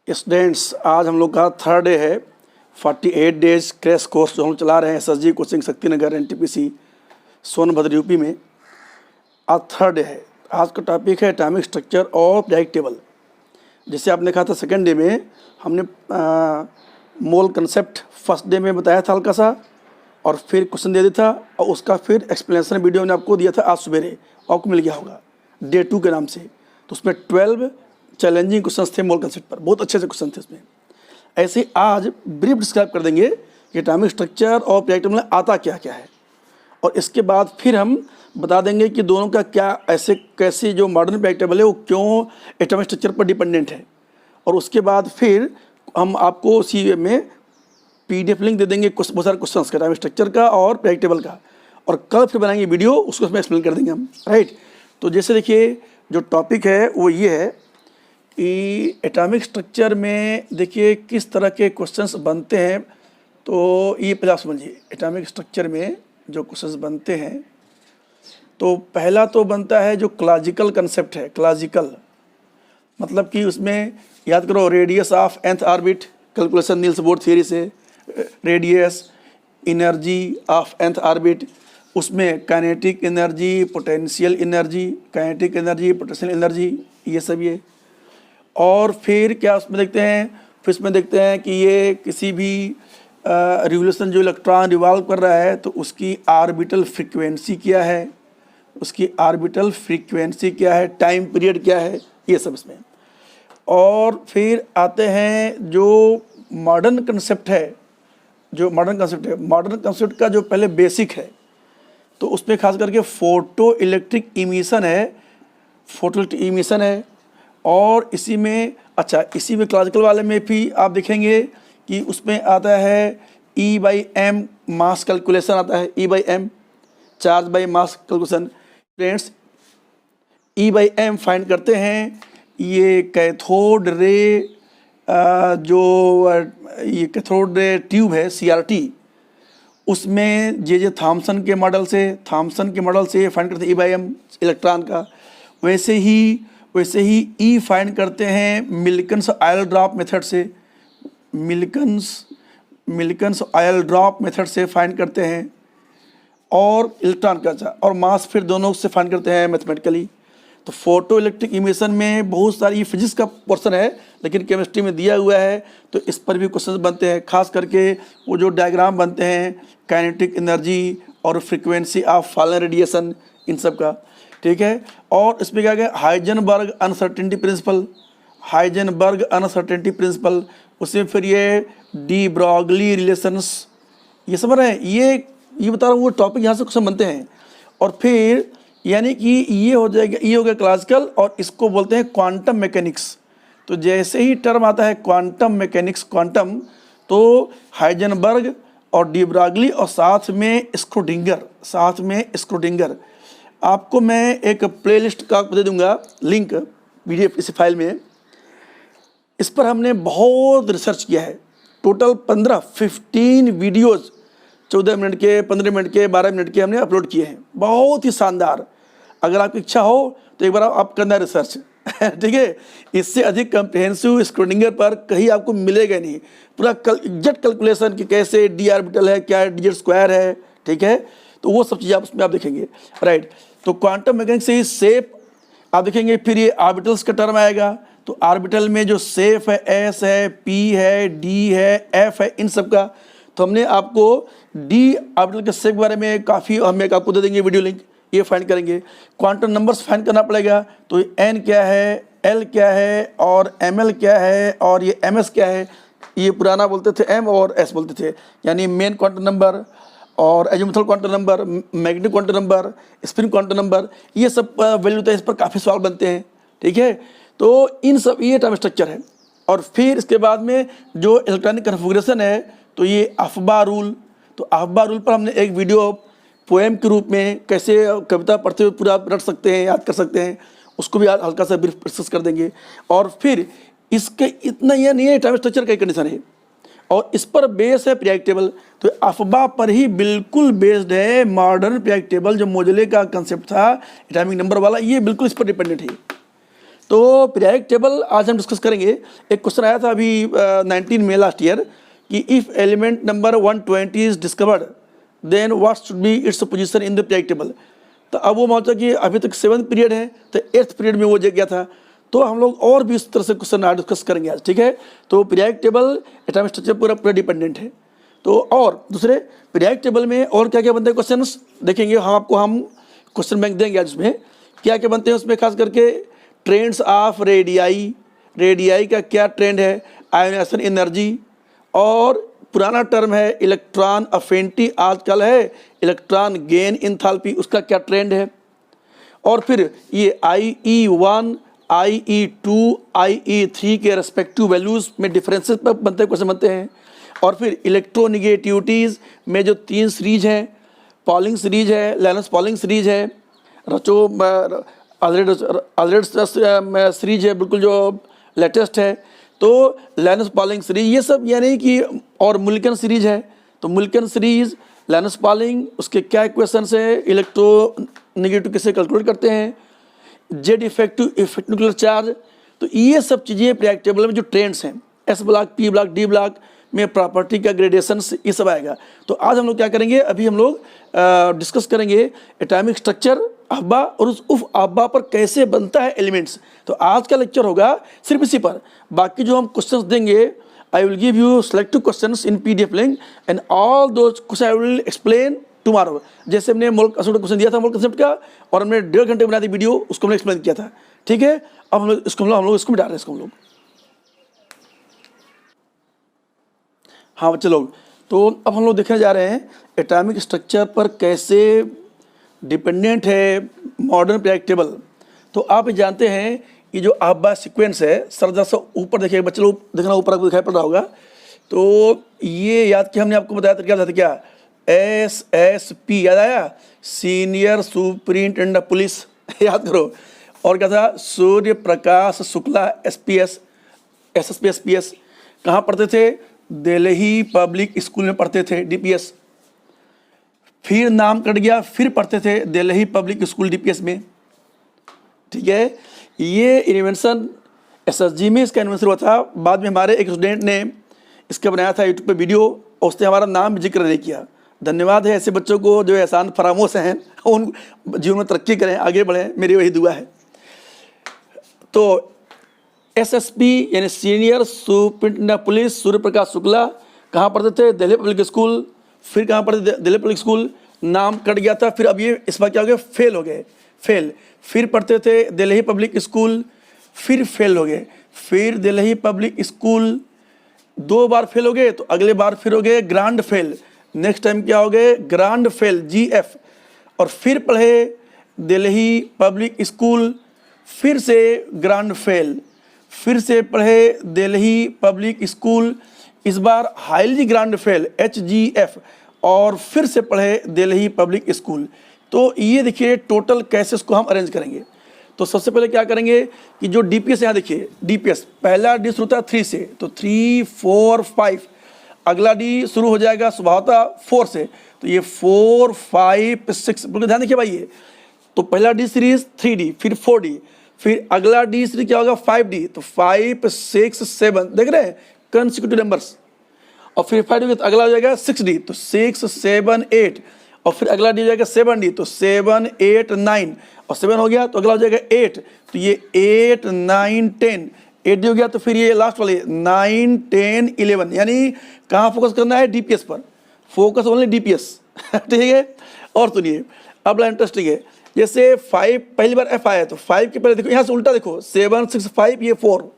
Students, आज हम लोग का थर्ड डे है। 48 डेज क्रैश कोर्स जो हम चला रहे हैं SSG coaching Shakti Nagar NTPC Sonbhadra UP में। आज थर्ड डे है। आज का टॉपिक है atomic structure of periodic table. जैसे आपने कहा था सेकंड डे में हमने मोल कंसेप्ट फर्स्ट डे में बताया था हल्का सा, और फिर क्वेश्चन दे दिया था, और उसका फिर एक्सप्लेनेशन वीडियो मैंने आपको दिया था आज सवेरे, आपको मिल गया होगा डे 2 के नाम से। तो उसमें 12 चैलेंजिंग क्वेश्चन थे मोल कंसेप्ट पर, बहुत अच्छे से क्वेश्चन थे उसमें। ऐसे ही आज ब्रीफ डिस्क्राइब कर देंगे कि एटॉमिक स्ट्रक्चर और पीरियोडिक टेबल में आता क्या क्या है, और इसके बाद फिर हम बता देंगे कि दोनों का क्या ऐसे कैसे जो मॉडर्न पीरियोडिक टेबल है वो क्यों एटॉमिक स्ट्रक्चर पर डिपेंडेंट है। और उसके बाद फिर हम आपको उसी में PDF लिंक दे देंगे बहुत सारे क्वेश्चन का एटॉमिक स्ट्रक्चर का और पीरियोडिक टेबल का, और कल फिर बनाएंगे वीडियो, उसको उसमें एक्सप्लेन कर देंगे हम, राइट। तो जैसे देखिए जो टॉपिक है वो ये है कि एटॉमिक स्ट्रक्चर में देखिए किस तरह के क्वेश्चंस बनते हैं। तो ये पहले आप समझिए, एटॉमिक स्ट्रक्चर में जो क्वेश्चंस बनते हैं, तो पहला तो बनता है जो क्लासिकल कंसेप्ट है। क्लासिकल मतलब कि उसमें याद करो radius of nth orbit, calculation Niels Bohr theory से, radius, energy of nth orbit, उसमें kinetic energy, potential energy, kinetic energy, potential energy, ये सब ये। और फिर क्या उसमें देखते हैं, फिर उसमें देखते हैं कि ये किसी भी रिवोल्यूशन जो इलेक्ट्रॉन रिवॉल्व कर रहा है तो उसकी ऑर्बिटल फ्रीक्वेंसी क्या है, उसकी ऑर्बिटल फ्रीक्वेंसी क्या है, टाइम पीरियड क्या है, ये सब इसमें। और फिर आते हैं जो मॉडर्न कंसेप्ट है, जो मॉडर्न कंसेप्ट है, मॉडर्न कंसेप्ट का जो पहले बेसिक है, तो उसमें खास करके फोटो इलेक्ट्रिक इमिशन है, फोटो इलेक्ट्रिक इमिशन है। और इसी में इसी में क्लासिकल वाले में भी आप देखेंगे कि उसमें आता है E/m मास कैलकुलेशन आता है, E/m charge by mass calculation. Friends E/m find करते हैं, ये कैथोड रे जो ये कैथोड रे ट्यूब है CRT, उसमें जे थॉमसन के मॉडल से फाइंड करते हैं E/m इलेक्ट्रॉन का। वैसे ही E फाइंड करते हैं मिल्कन्स ऑयल ड्रॉप मेथड से, मिल्कन्स ऑयल ड्रॉप मेथड से फाइंड करते हैं। और इलेक्ट्रॉन का और मास फिर दोनों से फाइंड करते हैं मैथमेटिकली। तो फोटो इलेक्ट्रिक इमिशन में बहुत सारी फिजिक्स का पोर्शन है, लेकिन केमिस्ट्री में दिया हुआ है, तो इस पर भी क्वेश्चन बनते हैं। खास करके वो जो डायग्राम बनते हैं काइनेटिक एनर्जी और फ्रीक्वेंसी ऑफ फॉलन रेडिएशन, इन सब का, ठीक है। और इसमें क्या है, हाइजेनबर्ग अनसर्टेनिटी प्रिंसिपल, उसमें फिर ये डी ब्रॉगली रिलेशंस, ये समझ रहे हैं। ये बता रहा हूँ वो टॉपिक यहाँ से क्वेश्चन बनते हैं। और फिर यानी कि ये हो जाएगा, ये हो गया क्लासिकल, और इसको बोलते हैं क्वांटम मैकेनिक्स। तो जैसे ही टर्म आता है क्वांटम मैकेनिक्स, क्वांटम, तो हाइजेनबर्ग और डी ब्रॉगली और साथ में स्क्रोडिंगर। आपको मैं एक प्लेलिस्ट का दे दूंगा लिंक PDF इस फाइल में। इस पर हमने बहुत रिसर्च किया है, टोटल 15 वीडियोज़ 14 मिनट के, 15 मिनट के, 12 मिनट के हमने अपलोड किए हैं, बहुत ही शानदार। अगर आपकी इच्छा हो तो एक बार आप करना रिसर्च ठीक है। इससे अधिक कम्प्रिहेंसिव स्क्रोडिंगर पर कहीं आपको मिलेगा नहीं। पूरा एग्जैक्ट कैलकुलेशन कि कैसे D ऑर्बिटल है, क्या D स्क्वायर है, ठीक है। तो वो सब चीज़ें आप उसमें आप देखेंगे, राइट। तो क्वांटम मैकेनिक्स से ही शेप आप देखेंगे। फिर ये ऑर्बिटल्स का टर्म आएगा, तो ऑर्बिटल में जो शेप है S है, P है, D है, F है, इन सब का। तो हमने आपको D ऑर्बिटल के शेप के बारे में काफ़ी, हम एक आपको दे देंगे वीडियो लिंक, ये फाइंड करेंगे। क्वांटम नंबर्स फाइंड करना पड़ेगा, तो N क्या है, L क्या है, और ML क्या है, और ये MS क्या है। ये पुराना बोलते थे M और S बोलते थे, यानी मेन क्वांटम नंबर और azimuthal quantum number, magnetic quantum number, spin quantum number, ये सब वैल्यू होता है। इस पर काफ़ी सवाल बनते हैं, ठीक है। तो इन सब ये एटॉमिक स्ट्रक्चर है। और फिर इसके बाद में जो इलेक्ट्रॉनिक कन्फिगरेशन है, तो ये अफबा रूल। तो अफबा रूल पर हमने एक वीडियो पोएम के रूप में कैसे कविता पढ़ते हुए पूरा रट सकते हैं, याद कर सकते हैं, उसको भी हल्का सा ब्रीफ डिस्कस कर देंगे। और फिर इसके इतना यह नहीं है, एटॉमिक स्ट्रक्चर का कंडीशन है और इस पर बेस है पीरियोडिक टेबल। तो अफबा पर ही बिल्कुल बेस्ड है मॉडर्न पीरियोडिक टेबल, जो मोजले का कंसेप्ट था एटॉमिक नंबर वाला, ये बिल्कुल इस पर डिपेंडेंट है। तो पीरियोडिक टेबल आज हम डिस्कस करेंगे। एक क्वेश्चन आया था अभी 19 में लास्ट ईयर कि if element number 120 is discovered then what should be its position in the periodic table. तो अब वो मानता कि अभी तक 7th पीरियड है तो 8th पीरियड में वो गया था, तो हम लोग और भी इस तरह से क्वेश्चन आज डिस्कस करेंगे आज, ठीक है। तो पीरियोडिक टेबल एटॉमिक स्ट्रक्चर पूरा डिपेंडेंट है। तो और दूसरे पीरियोडिक टेबल में और क्या क्या बनते हैं क्वेश्चंस देखेंगे हम क्वेश्चन बैंक देंगे आज उसमें क्या क्या बनते हैं। उसमें खास करके ट्रेंड्स ऑफ रेडियाई का क्या ट्रेंड है, आयोनाइजेशन एनर्जी, और पुराना टर्म है इलेक्ट्रॉन अफिनिटी, आजकल है इलेक्ट्रॉन गेन इंथैल्पी, उसका क्या ट्रेंड है। और फिर ये IE1 IE2 IE3 के रेस्पेक्टिव वैल्यूज़ में डिफरेंसेस पर बनते क्वेश्चन बनते हैं। और फिर इलेक्ट्रोनिगेटिविटीज़ में जो 3 सीरीज हैं, पॉलिंग सीरीज है, लेनस पॉलिंग सीरीज है, रचो अल्रेड सीरीज है बिल्कुल जो लेटेस्ट है, तो लेनस पॉलिंग सीरीज, ये सब यानी कि, और मुल्कन सीरीज है। तो मुल्कन सीरीज, लेनस पॉलिंग, उसके क्या इक्वेशंस है, इलेक्ट्रोनिगेटिव कैसे कैलकुलेट करते हैं, जेड इफेक्टिव न्यूक्लियर चार्ज। तो ये सब चीज़ें पीरियोडिक टेबल में जो ट्रेंड्स हैं, S block, P block, D block में प्रॉपर्टी का ग्रेडेशंस, ये सब आएगा। तो आज हम लोग क्या करेंगे, अभी हम लोग डिस्कस करेंगे एटॉमिक स्ट्रक्चर अहबा और उस उफ अहबा पर कैसे बनता है एलिमेंट्स। तो आज का लेक्चर होगा सिर्फ इसी पर। बाकी जो हम क्वेश्चंस देंगे, I will give you selective questions in PDF link and all those question I will explain tomorrow. जैसे हमने मोल कंसेप्ट क्वेश्चन दिया था मोल कंसेप्ट का, और हमने 1.5 घंटे बना दी वीडियो, उसको हमने एक्सप्लेन किया था, ठीक है। अब हम लोग इसको भी डाल रहे हैं इसको हम लोग। हाँ बच्चे लोग, तो अब हम लोग देखने जा रहे हैं एटॉमिक स्ट्रक्चर पर कैसे डिपेंडेंट है मॉडर्न पीरियोडिक टेबल। तो आप जानते हैं ये जो अहबा सीक्वेंस है, सरदा से ऊपर देखिए बच्चे लोग, देखना ऊपर आपको दिखाई पड़ रहा होगा। तो ये याद किया हमने आपको बताया था क्या SSP, याद आया, सीनियर सुपरिटेंडेंट ऑफ पुलिस याद करो। और क्या था, Surya Prakash Shukla SPS, SSP SPS। कहाँ पढ़ते थे, दिल्ली पब्लिक स्कूल में पढ़ते थे, DPS। फिर नाम कट गया, फिर पढ़ते थे दिल्ली पब्लिक स्कूल DPS में, ठीक है। ये इन्वेंशन SSG में इसका इन्वेंशन हुआ था। बाद में हमारे एक स्टूडेंट ने इसका बनाया था यूट्यूब पे वीडियो, और उसने हमारा नाम जिक्र नहीं किया। धन्यवाद है ऐसे बच्चों को जो एहसान फरामोश हैं, उन जीवन में तरक्की करें, आगे बढ़ें, मेरी वही दुआ है। तो SSP यानी senior superintendent of police Surya Prakash Shukla कहाँ पढ़ते थे, दिल्ली पब्लिक स्कूल। फिर कहाँ पढ़ते थे, दिल्ली पब्लिक स्कूल, नाम कट गया था। फिर अब ये इस बार क्या हो गया, फेल हो गए, फेल। फिर पढ़ते थे दिल्ली पब्लिक स्कूल, फिर फेल हो गए। फिर दिल्ली पब्लिक स्कूल 2 बार फेल हो गए, तो अगले बार फिर हो गए ग्रांड फेल। नेक्स्ट टाइम क्या हो गए, ग्रांड फेल GF। और फिर पढ़े दिल्ली पब्लिक स्कूल, फिर से ग्रांड फेल। फिर से पढ़े दिल्ली पब्लिक स्कूल, इस बार हाईली ग्रांड फेल HGF। और फिर से पढ़े दिल्ली पब्लिक स्कूल। तो ये देखिए टोटल कैसे इसको हम अरेंज करेंगे। तो सबसे पहले क्या करेंगे कि जो DPS यहाँ देखिए, DPS पहला डी शुरू होता है 3 से, तो 3 4 5। अगला डी शुरू हो जाएगा स्वभावतः 4 से, तो ये 4 5 6, बिल्कुल ध्यान देखिए भाई। ये तो पहला डी सीरीज 3D, फिर 4D, फिर अगला डी सीरीज क्या होगा 5D, तो 5 6 7, देख रहे हैं कंसेक्यूटिव नंबर्स। और फिर 5D तो अगला हो जाएगा 6D, तो 6 7 8। और फिर अगला डी हो जाएगा 7D, तो 7 8 9। और 7 हो गया तो अगला हो जाएगा 8, तो ये 8 9 10। 8D हो गया तो फिर ये लास्ट वाले 9 10 11। यानी कहाँ फोकस करना है, DPS पर, फोकस ओनली DPS ठीक है। और सुनिए अब बड़ा इंटरेस्टिंग है, जैसे 5 पहली बार F आया, तो 5 के पहले देखो यहाँ से उल्टा देखो, 7 6 5, ये 4।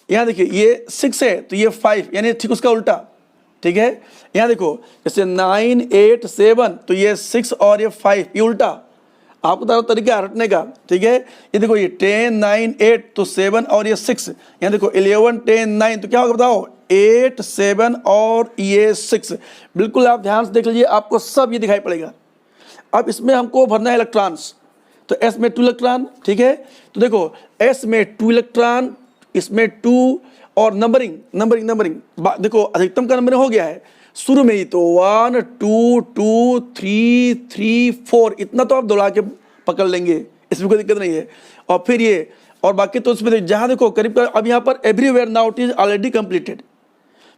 यहाँ देखिए ये 6 है तो ये 5, यानी ठीक उसका उल्टा, ठीक है। यहाँ देखो जैसे 9 8 7, तो ये 6 और ये 5, ये उल्टा। आपको बता तरीका हटने का, ठीक है। ये देखो ये 10 9 8, तो 7 और ये 6। यहाँ देखो 11 10 9, तो क्या होगा बताओ, 8 7 और ये 6। बिल्कुल आप ध्यान से देख लीजिए, आपको सब ये दिखाई पड़ेगा। अब इसमें हमको भरना है इलेक्ट्रॉन्स, तो S में 2 इलेक्ट्रॉन, ठीक है। तो देखो S में 2 इलेक्ट्रॉन, इसमें 2, और नंबरिंग देखो अधिकतम का नंबरिंग हो गया है शुरू में ही, तो 1 2 2 3 3 4, इतना तो आप दौड़ा के पकड़ लेंगे, इसमें कोई दिक्कत नहीं है। और फिर ये और बाकी तो उसमें जहाँ देखो करीब अब यहाँ पर everywhere now it is already completed.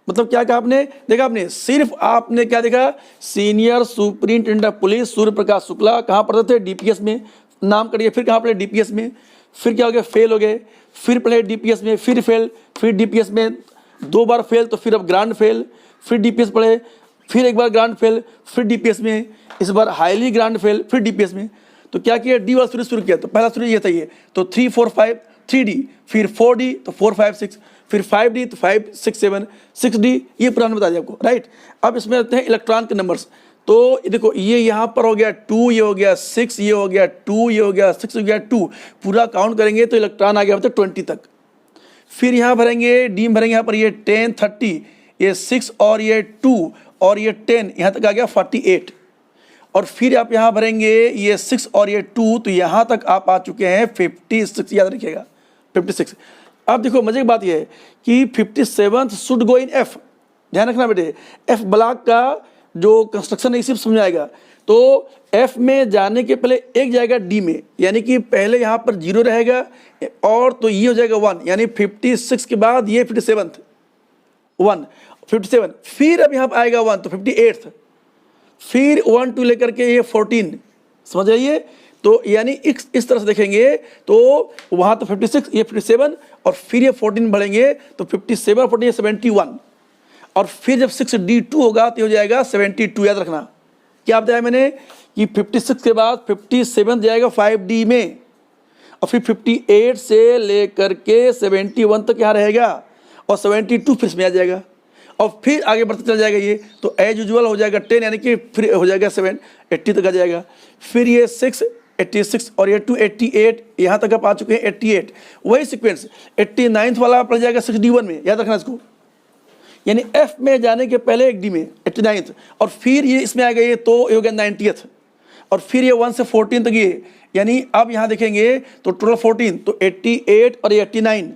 मतलब क्या कहा आपने, देखा आपने, सिर्फ आपने क्या देखा, senior superintendent of police Surya Prakash Shukla कहाँ पढ़ते थे, डीपीएस में, नाम करिए, फिर कहाँ पढ़े, डीपीएस में, फिर क्या हो गया, फेल हो गए, फिर पढ़े डीपीएस में, फिर फेल, फिर डीपीएस में 2 बार फेल, तो फिर अब ग्रांड फेल, फिर डीपीएस पढ़े, फिर एक बार ग्रांड फेल, फिर डीपीएस में, इस बार हाईली ग्रांड फेल, फिर डीपीएस में। तो क्या किया, डी वाला शुरू किया, तो पहला शुरू ये था ये, तो 3 4 5 3D, फिर 4D तो 4 5 6, फिर 5D तो 5 6 7 6D, ये पुराना बता दिया आपको, राइट। अब इसमें आते हैं इलेक्ट्रॉन के नंबर्स। तो देखो ये यहाँ पर हो गया 2, ये हो गया 6, ये हो गया 2, ये हो गया 6, हो गया 2, पूरा काउंट करेंगे तो इलेक्ट्रॉन आ गया मतलब 20 तक। फिर यहाँ भरेंगे, डी में भरेंगे यहाँ पर ये 10 30, ये 6 और ये 2 और ये 10, यहाँ तक आ गया 48। और फिर आप यहाँ भरेंगे ये 6 और ये 2, तो यहाँ तक आप आ चुके हैं 56, याद रखिएगा 56। अब देखो मजे की बात ये है कि 57th should go in F, ध्यान रखना बेटे, एफ ब्लॉक का जो कंस्ट्रक्शन है इसी समझाएगा। तो एफ में जाने के पहले एक जाएगा डी में, यानी कि पहले यहाँ पर 0 रहेगा और तो ये हो जाएगा 1, यानी 56 के बाद ये 57th 1 57, फिर अब यहाँ पर आएगा 1 तो 58th, फिर 1 2 लेकर के ये 14, समझ आइए। तो यानी इस तरह से देखेंगे तो वहाँ तो 56, ये 57 और फिर ये 14 बढ़ेंगे तो 57 और 14 71, और फिर जब 6D2 होगा तो हो जाएगा 72, याद रखना। क्या बताया मैंने कि 56 के बाद 57 जाएगा 5D में, और फिर 58 से लेकर के 71 तक यहाँ रहेगा, और 72 फिर इसमें आ जाएगा, और फिर आगे बढ़ते चल जाएगा ये, तो एज यूजुअल हो जाएगा 10, यानी कि फिर हो जाएगा 80 तक आ जाएगा। फिर ये 6 86 और ये 2 88, यहाँ तक आप आ चुके हैं 88। वही सीक्वेंस 89th वाला पड़ जाएगा 6D1 में, याद रखना इसको, यानी एफ में जाने के पहले एक डी में 89th, और फिर ये इसमें आ गया ये तो ये हो गया 90th, और फिर ये 1 से 14 तक ये, यानी अब यहाँ देखेंगे तो टोटल 14, तो 88 और ये 89,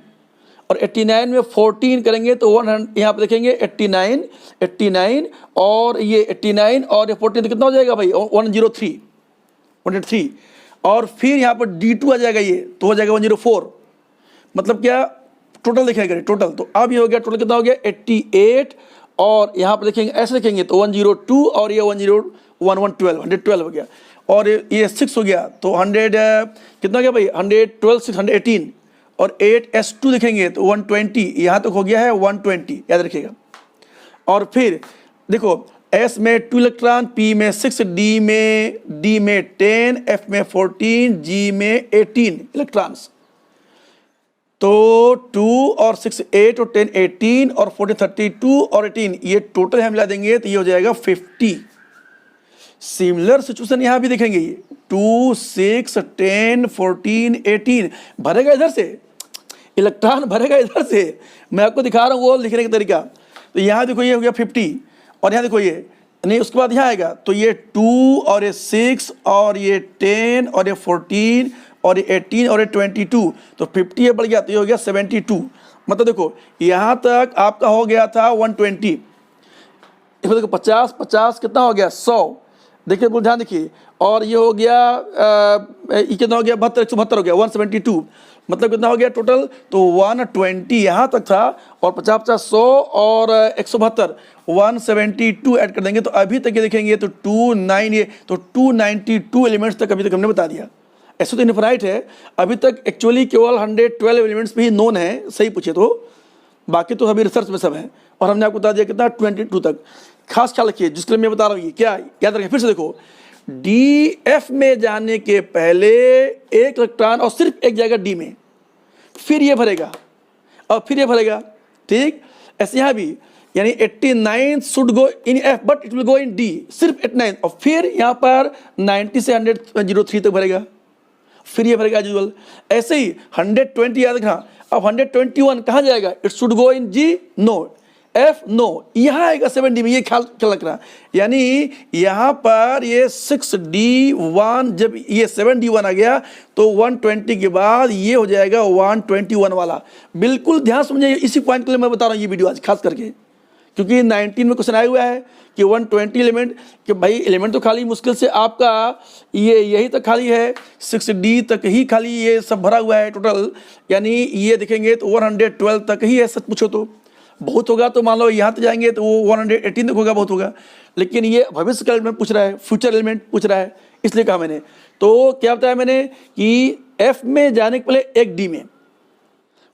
और 89 में 14 करेंगे तो 100, यहाँ पर देखेंगे 89 और ये 89 और ये 14 तो कितना हो जाएगा भाई 103, और फिर यहाँ पर D2 आ जाएगा ये तो हो जाएगा 104। मतलब क्या, टोटल देखेंगे टोटल, तो अब ये हो गया टोटल कितना हो गया 88, और यहाँ पर देखेंगे ऐसे देखेंगे तो 102 और ये 112 हो गया, और ये 6 हो गया तो 100 कितना हो गया भाई 112 618, और 8S2 देखेंगे तो 120, यहाँ तक हो गया है 120, याद रखिएगा। और फिर देखो S में 2 इलेक्ट्रॉन, P में 6, D में 10, F में 14, G में 18 इलेक्ट्रॉन्स। तो 2 और 6 8 और 10 18 और 14 32 और 18, ये टोटल हम मिला देंगे तो ये हो जाएगा 50। सिमिलर सिचुएशन यहाँ भी देखेंगे, ये 2 6 10 14 18 भरेगा इधर से, इलेक्ट्रॉन भरेगा इधर से, मैं आपको दिखा रहा हूँ वो लिखने का तरीका। तो यहाँ देखो ये हो गया 50, और यहाँ देखो ये नहीं, उसके बाद यहाँ आएगा तो ये 2 और ये 6 और ये 10 और ये 14 और ये 18 और ये 22, तो 50 ये बढ़ गया तो ये हो गया 72। मतलब देखो यहाँ तक आपका हो गया था 120, इसमें देखो 50 कितना हो गया 100, देखिए बोल ध्यान देखिए, और ये हो गया ये कितना हो गया 72 172 हो गया 172, मतलब कितना हो गया टोटल तो 120 यहाँ तक था, और 50 100 और 172 172 ऐड कर देंगे तो अभी तक ये देखेंगे तो 29 ये तो 292 एलिमेंट्स तक अभी तक हमने बता दिया। ऐसे तो इनफिनाइट है, अभी तक एक्चुअली केवल 112 एलिमेंट्स भी नोन है, सही पूछे तो, बाकी तो अभी रिसर्च में सब है, और हमने आपको बता दिया कितना 22 तक। खास ख्याल रखिए जिसके लिए मैं बता रहा हूँ ये क्या याद रखिए, फिर से देखो DF में जाने के पहले एक इलेक्ट्रॉन और सिर्फ एक जाएगा D में, फिर ये भरेगा और फिर ये भरेगा, ठीक। ऐसे यहाँ भी यानी 89 should go in F but it will go in D, सिर्फ 89, और फिर यहाँ पर 90 से 103 तक भरेगा, फिर ये भरेगा यूजुअल। ऐसे ही 120 याद रखना, अब 121 कहाँ जाएगा, it should go in G no, F no, यहाँ आएगा 7D में, ये ख्याल रखना। यानी यहाँ पर ये 6D1 जब ये 7D1 आ गया तो 120 के बाद ये हो जाएगा 121 वाला। बिल्कुल ध्यान समझिए, इसी पॉइंट के लिए मैं बता रहा हूँ ये वीडियो आज खास करके, क्योंकि 19 में क्वेश्चन आया हुआ है कि 120 एलिमेंट, कि भाई एलिमेंट तो खाली मुश्किल से आपका ये यही तक खाली है, 6D तक ही खाली ये सब भरा हुआ है टोटल, यानी ये देखेंगे तो 112 तक ही है। सच पूछो तो बहुत होगा, तो मान लो यहाँ तक जाएंगे तो वो 118 तक होगा, बहुत होगा। लेकिन ये भविष्य का एलिमेंट पूछ रहा है, फ्यूचर एलिमेंट पूछ रहा है, इसलिए कहा मैंने। तो क्या बताया मैंने कि F में जाने के पहले एक D में,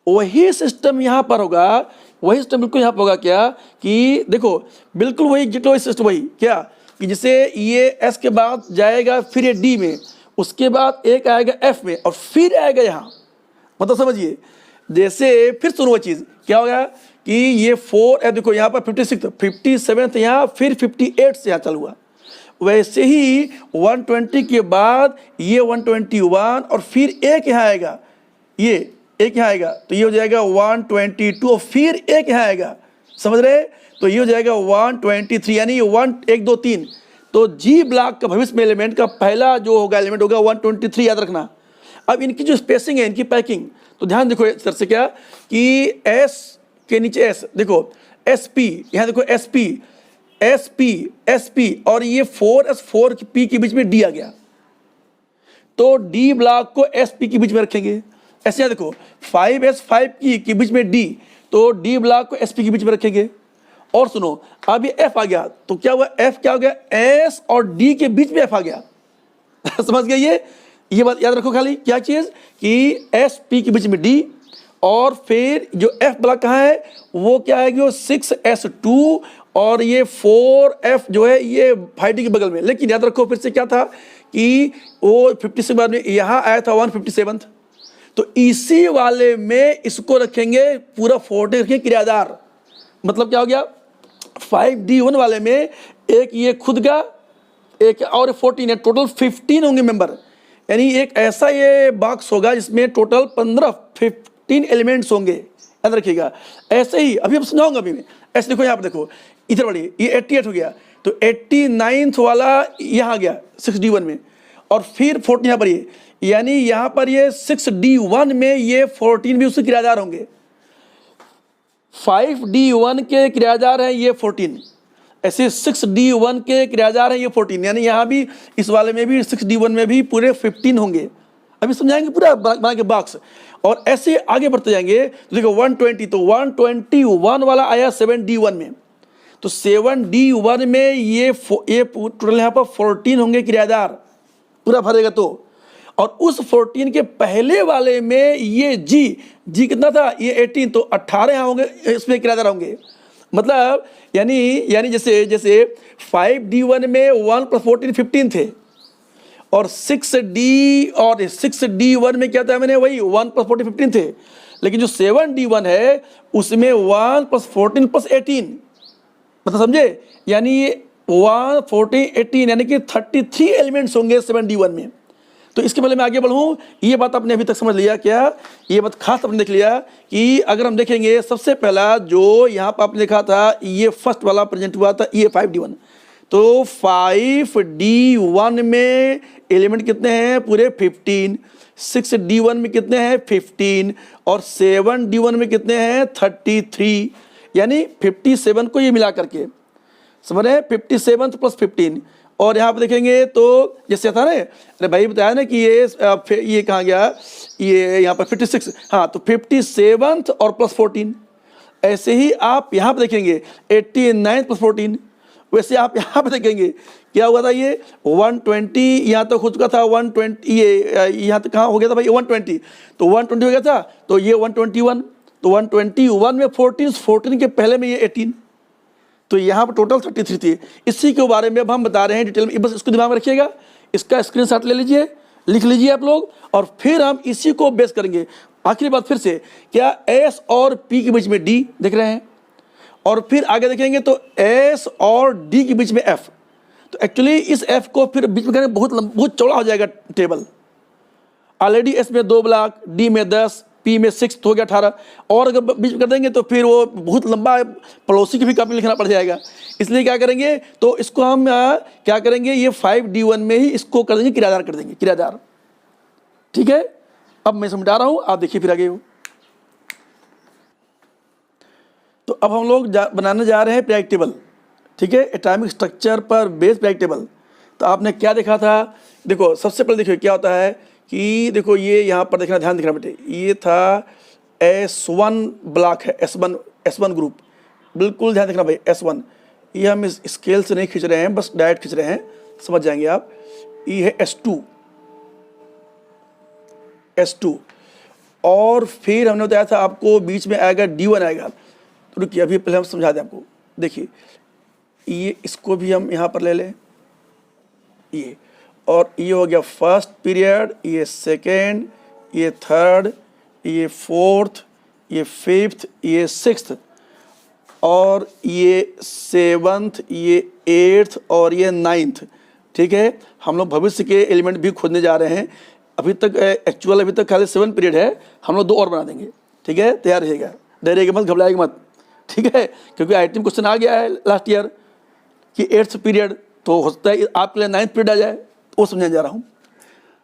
वही सिस्टम यहाँ पर होगा, वही सिस्टम बिल्कुल यहाँ पर होगा। क्या कि देखो बिल्कुल वही जितना सिस्टम, वही क्या कि जैसे ये S के बाद जाएगा फिर ये D में, उसके बाद एक आएगा F में और फिर आएगा यहाँ, मतलब समझिए जैसे फिर सुनो वो चीज़ क्या होगा कि ये 4 देखो यहाँ पर 56 57 यहाँ, फिर 58 से यहाँ चालू हुआ। वैसे ही 120 के बाद ये 121 और फिर एक यहाँ आएगा, ये एक यहाँ आएगा, तो ये हो जाएगा 122 और फिर एक यहाँ आएगा, समझ रहे? तो ये हो जाएगा 123, यानी 1 1 2 3। तो जी ब्लॉक का भविष्य में एलिमेंट का पहला जो होगा एलिमेंट होगा 123, याद रखना। अब इनकी जो स्पेसिंग है, इनकी पैकिंग, तो ध्यान देखो इस तरह से क्या कि S के नीचे S, देखो SP, यहाँ देखो SP SP SP और ये 4S 4P के बीच में D आ गया, तो D ब्लॉक को SP के बीच में रखेंगे। ऐसे यहाँ देखो 5S 5P के बीच में D, तो D ब्लॉक को SP के बीच में रखेंगे। और सुनो अब ये F आ गया, तो क्या हुआ, F क्या हो गया, S और D के बीच में F आ गया। समझ गए? ये बात याद रखो खाली, क्या चीज़ कि SP के बीच में D, और फिर जो F ब्लॉक कहाँ है वो क्या है कि वो 6S2 और ये 4F जो है ये 5D के बगल में। लेकिन याद रखो फिर से क्या था कि वो 56 के बाद में यहाँ आया था 157, तो इसी वाले में इसको रखेंगे पूरा 40 रखेंगे क्रियादार। मतलब क्या हो गया, 5D1 वाले में एक ये खुद का, एक और 14 है, टोटल 15 होंगे मेंबर। यानी एक ऐसा ये बॉक्स होगा जिसमें टोटल 15 एलिमेंट्स होंगे, याद रखिएगा। ऐसे ही अभी हम समझाऊंगा अभी मैं। ऐसे देखो यहाँ पर देखो, इधर बढ़िए, ये 88 हो गया, तो 89th वाला यहाँ गया 6D1 में, और फिर 14 यहाँ पर ये, यानी यहाँ पर ये 6D1 में ये 14 भी उसके किराएदार होंगे। 5D1 के किराएदार हैं ये 14, ऐसे 6D1 के किराएदार हैं ये 14, यानी यहाँ भी इस वाले में भी 6D1 में भी पूरे 15 होंगे। अभी समझाएंगे पूरा बना के बॉक्स, और ऐसे आगे बढ़ते जाएंगे। तो देखो 120, तो 121 वाला आया 7D1 में, तो 7D1 में ये टोटल यहाँ पर 14 होंगे किराएदार, पूरा भरेगा तो। और उस 14 के पहले वाले में ये जी कितना था, ये 18, तो 18 यहाँ होंगे, इसमें किराएदार होंगे। मतलब यानी जैसे 5D1 में 1 + 14 15 थे, और 6D1 में क्या था मैंने, वही 1 + 14 15 थे। लेकिन जो 7D1 है उसमें 1 + 14 + 18, मतलब समझे, यानी 1 14 18 यानी कि 33 एलिमेंट्स होंगे 7D1 में। तो इसके पहले मैं आगे बढ़ूँ, ये बात आपने अभी तक समझ लिया क्या, ये बात खास आपने देख लिया कि अगर हम देखेंगे सबसे पहला जो यहाँ पर आपने देखा था, ये फर्स्ट वाला प्रेजेंट हुआ था, ये 5D1। तो 5D1 में एलिमेंट कितने हैं, पूरे 15। 6D1 में कितने हैं, 15, और 7D1 में कितने हैं, 33, यानी 57 को ये मिला करके, समझ रहे हैं, 57 + 15। और यहाँ पर देखेंगे तो जैसे था ना, अरे भाई बताया ना कि ये कहाँ गया, ये यहाँ पर 56, हाँ, तो 57 और +14। ऐसे ही आप यहाँ पर देखेंगे 89 + 14। वैसे आप यहाँ पे देखेंगे क्या हुआ था, ये 120 यहाँ तक हो चुका था, 120 ये यहाँ तक कहाँ हो गया था भाई, 120, तो 120 हो गया था, तो ये 121, तो 121 में 14 के पहले में ये 18, तो यहाँ पर टोटल 33 थी। इसी के बारे में अब हम बता रहे हैं डिटेल में, बस इसको दिमाग में रखिएगा, इसका स्क्रीनशॉट ले लीजिए, लिख लीजिए आप लोग, और फिर हम इसी को बेस करेंगे। आखिरी बात फिर से, क्या S और P के बीच में D देख रहे हैं, और फिर आगे देखेंगे तो S और D के बीच में F। तो एक्चुअली इस F को फिर बीच में करेंगे, बहुत चौड़ा हो जाएगा टेबल। ऑलरेडी S में 2 ब्लॉक, D में 10, P में 6 हो गया 18, और अगर बीच में कर देंगे तो फिर वो बहुत लंबा पड़ोसी की भी कॉपी लिखना पड़ जाएगा। इसलिए क्या करेंगे, तो इसको हम क्या करेंगे, ये 5D1 में ही इसको कर देंगे, किराएदार कर देंगे, किराएदार। ठीक है, अब मैं समझा रहा हूँ, आप देखिए फिर आगे हो। तो अब हम लोग बनाने जा रहे हैं पीरियोडिक टेबल, ठीक है, एटॉमिक स्ट्रक्चर पर बेस्ड पीरियोडिक टेबल। तो आपने क्या देखा था, देखो सबसे पहले देखिए क्या होता है कि देखो ये यहाँ पर देखना, ध्यान देखना बेटे, ये था S1 ब्लॉक है, S1 ग्रुप, बिल्कुल ध्यान देखना भाई, S1, ये हम इस स्केल से नहीं खींच रहे हैं, बस डायरेक्ट खींच रहे हैं, समझ जाएंगे आप। ये है S2, और फिर हमने बताया था आपको बीच में आएगा D1 आएगा। तो रुकिए अभी पहले हम समझा दें आपको, देखिए ये इसको भी हम यहाँ पर ले लें, ये, और ये हो गया फर्स्ट पीरियड, ये सेकेंड, ये थर्ड, ये फोर्थ, ये फिफ्थ, ये सिक्स्थ, और ये सेवंथ, ये एट्थ और ये नाइन्थ, ठीक है। हम लोग भविष्य के एलिमेंट भी खोजने जा रहे हैं। अभी तक एक्चुअल अभी तक खाली 7 पीरियड है, हम लोग 2 और बना देंगे, ठीक है, तैयार रहिएगा, डरिएगा मत, घबराइएगा मत, ठीक है, क्योंकि आईटी में क्वेश्चन आ गया है लास्ट ईयर कि 8th पीरियड, तो हो सकता है आपके लिए 9th पीरियड आ जाए, वो समझाने जा रहा हूँ,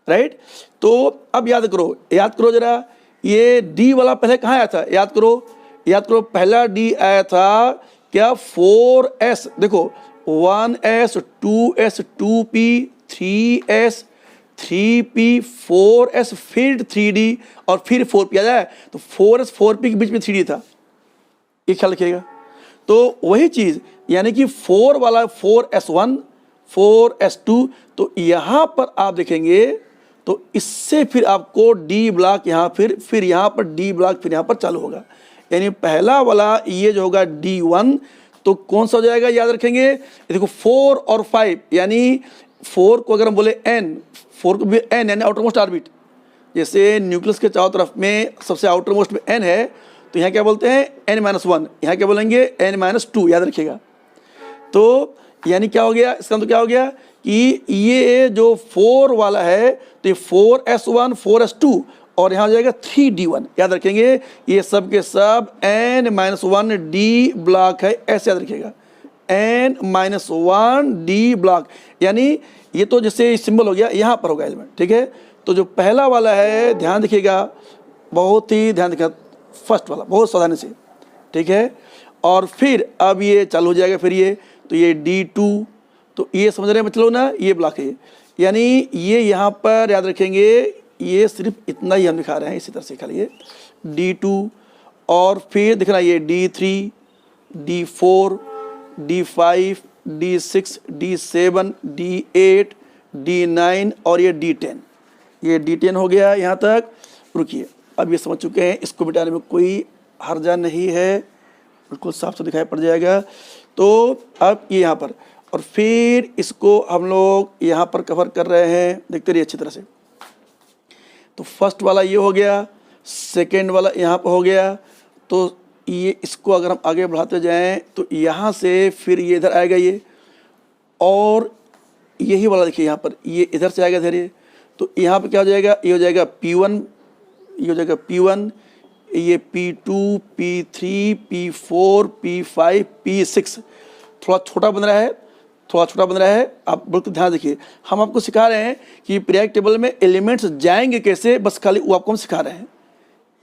राइट। तो अब याद करो जरा, ये डी वाला पहले कहाँ आया था, याद करो, पहला डी आया था क्या, 4s, देखो 1s 2s 2p 3s 3p 4s, फिर 3d और फिर 4p आ जाए, तो 4s 4p के बीच में 3d था, ये ख्याल रखिएगा। तो वही चीज़ यानी कि 4 वाला 4s1 4s2, तो यहाँ पर आप देखेंगे तो इससे फिर आपको डी ब्लॉक यहाँ, फिर यहाँ पर डी ब्लॉक, फिर यहाँ पर चालू होगा। यानी पहला वाला ये जो होगा D1, तो कौन सा हो जाएगा, याद रखेंगे, देखो 4 और 5, यानी 4 को अगर हम बोले n, 4 को भी n यानी आउटर मोस्ट ऑर्बिट, जैसे न्यूक्लियस के चारों तरफ में सबसे आउटर मोस्ट में n है, तो यहाँ क्या बोलते हैं n-1, यहाँ क्या बोलेंगे n-2, याद रखिएगा। तो यानी क्या हो गया, इसका तो क्या हो गया कि ये जो 4 वाला है, तो ये 4s1 4s2 और यहाँ हो जाएगा 3d1, याद रखेंगे, ये सब के सब n-1 डी ब्लॉक है, ऐसे याद रखिएगा, n-1 डी ब्लॉक, यानी ये तो जैसे सिंबल हो गया, यहाँ पर होगा एलिमेंट, ठीक है। तो जो पहला वाला है, ध्यान रखिएगा, बहुत ही ध्यान रखिएगा, फर्स्ट वाला बहुत सावधानी से, ठीक है। और फिर अब ये चालू हो जाएगा, फिर ये, तो ये D2, तो ये समझ रहे हैं मतलब ना, ये ब्लॉक है, यानी ये यहाँ पर याद रखेंगे, ये सिर्फ इतना ही हम दिखा रहे हैं, इसी तरह से खा लिए D2, और फिर दिख रहा है ये D3 D4 D5 D6 D7 D8 D9 और ये D10, ये D10 हो गया यहाँ तक। रुकिए, अब ये समझ चुके हैं, इसको मिटाने में कोई हर्जा नहीं है, बिल्कुल साफ साफ दिखाई पड़ जाएगा। तो अब ये यहाँ पर, और फिर इसको हम लोग यहाँ पर कवर कर रहे हैं, देखते रहिए अच्छी तरह से। तो फर्स्ट वाला ये हो गया, सेकेंड वाला यहाँ पर हो गया, तो ये इसको अगर हम आगे बढ़ाते जाएं तो यहाँ से फिर ये इधर आएगा ये, और यही वाला देखिए यहाँ पर ये इधर से आएगा इधर ये, तो यहाँ पर क्या हो जाएगा, ये हो जाएगा P1, ये हो जाएगा P1, ये P2 P3 P4 P5 P6, थोड़ा छोटा बन रहा है, आप बिल्कुल ध्यान देखिए। हम आपको सिखा रहे हैं कि पीरियोडिक टेबल में एलिमेंट्स जाएंगे कैसे, बस खाली वो आपको हम सिखा रहे हैं।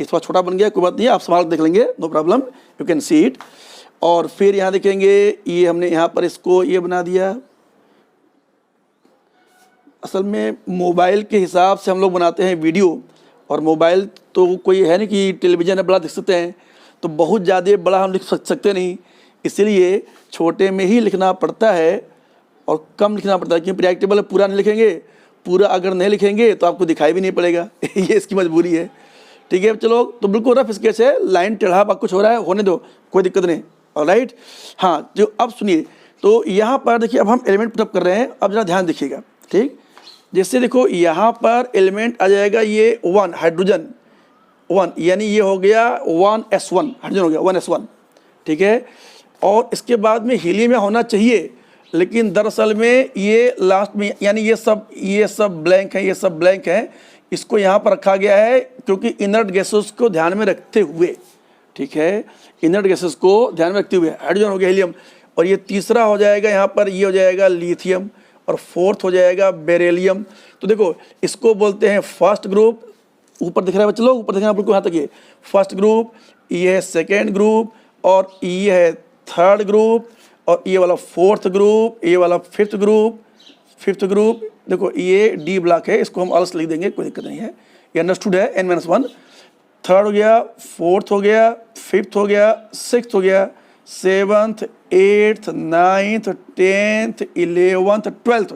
ये थोड़ा छोटा बन गया, कोई बात नहीं है, आप संभाल देख लेंगे, no problem, you can see it. और फिर यहाँ देखेंगे, ये हमने यहाँ पर इसको ये बना दिया, असल में मोबाइल के हिसाब से हम लोग बनाते हैं वीडियो, और मोबाइल तो कोई है नहीं कि टेलीविज़न है बड़ा दिख सकते हैं, तो बहुत ज़्यादा बड़ा हम लिख सकते नहीं, इसलिए छोटे में ही लिखना पड़ता है और कम लिखना पड़ता है, क्योंकि पीरियोडिक टेबल पूरा नहीं लिखेंगे, पूरा अगर नहीं लिखेंगे तो आपको दिखाई भी नहीं पड़ेगा ये इसकी मजबूरी है, ठीक है। चलो, तो बिल्कुल रफ स्केच है, लाइन टेढ़ा कुछ हो रहा है, होने दो, कोई दिक्कत नहीं, ऑलराइट। हाँ, जो अब सुनिए, तो यहाँ पर देखिए, अब हम एलिमेंट पुटअप कर रहे हैं, अब जरा ध्यान देखिएगा, ठीक। जैसे देखो यहाँ पर एलिमेंट आ जाएगा ये 1 हाइड्रोजन 1, यानी ये हो गया 1s1, हाइड्रोजन हो गया 1s1, ठीक है। और इसके बाद में हीलियम में होना चाहिए, लेकिन दरअसल में ये लास्ट में, यानी ये सब ब्लैंक है, इसको यहाँ पर रखा गया है क्योंकि इनर्ट गैसेस को ध्यान में रखते हुए, ठीक है, इनर्ट गैसेस को ध्यान में रखते हुए हाइड्रोजन हो गया हीलियम, और ये तीसरा हो जाएगा यहाँ पर, ये हो जाएगा लिथियम, और फोर्थ हो जाएगा बेरिलियम। तो देखो, इसको बोलते हैं फर्स्ट ग्रुप, ऊपर दिख रहा है बच्चे लोग, ऊपर दिख रहा है बिल्कुल यहाँ तक, ये फर्स्ट ग्रुप, ये है सेकेंड ग्रुप, और ये है थर्ड ग्रुप, और ये वाला फोर्थ ग्रुप, ये वाला फिफ्थ ग्रुप। देखो ये डी ब्लॉक है, इसको हम अलग से लिख देंगे, कोई दिक्कत नहीं है, ये अंडरस्टूड है। n-1 थर्ड हो गया, फोर्थ हो गया, फिफ्थ हो गया, सिक्स्थ हो गया, seventh, eighth, ninth, 10th, 11th, 12th।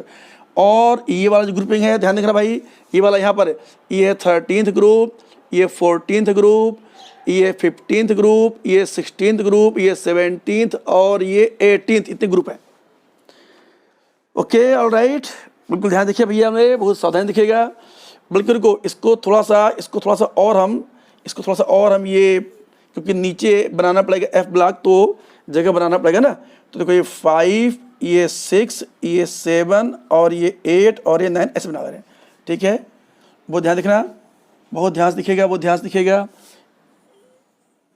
और ये वाला जो ग्रुपिंग है ध्यान देखना भाई, ये वाला यहाँ पर ये है 13th ग्रुप, ये 14th ग्रुप, ये 15th ग्रुप, ये 16th ग्रुप, ये 17th और ये 18th, इतने ग्रुप हैं। ओके ऑल राइट, बिल्कुल ध्यान देखिए भैया, हमें बहुत सावधान दिखेगा। बल्कि रुको, इसको थोड़ा सा और हम ये, क्योंकि नीचे बनाना पड़ेगा एफ ब्लॉक, तो जगह बनाना पड़ेगा ना। तो देखो ये 5, ये 6, ये 7 और ये 8 और ये 9 ऐसे बना रहे हैं, ठीक है। बहुत ध्यान दिखना, बहुत ध्यान दिखेगा।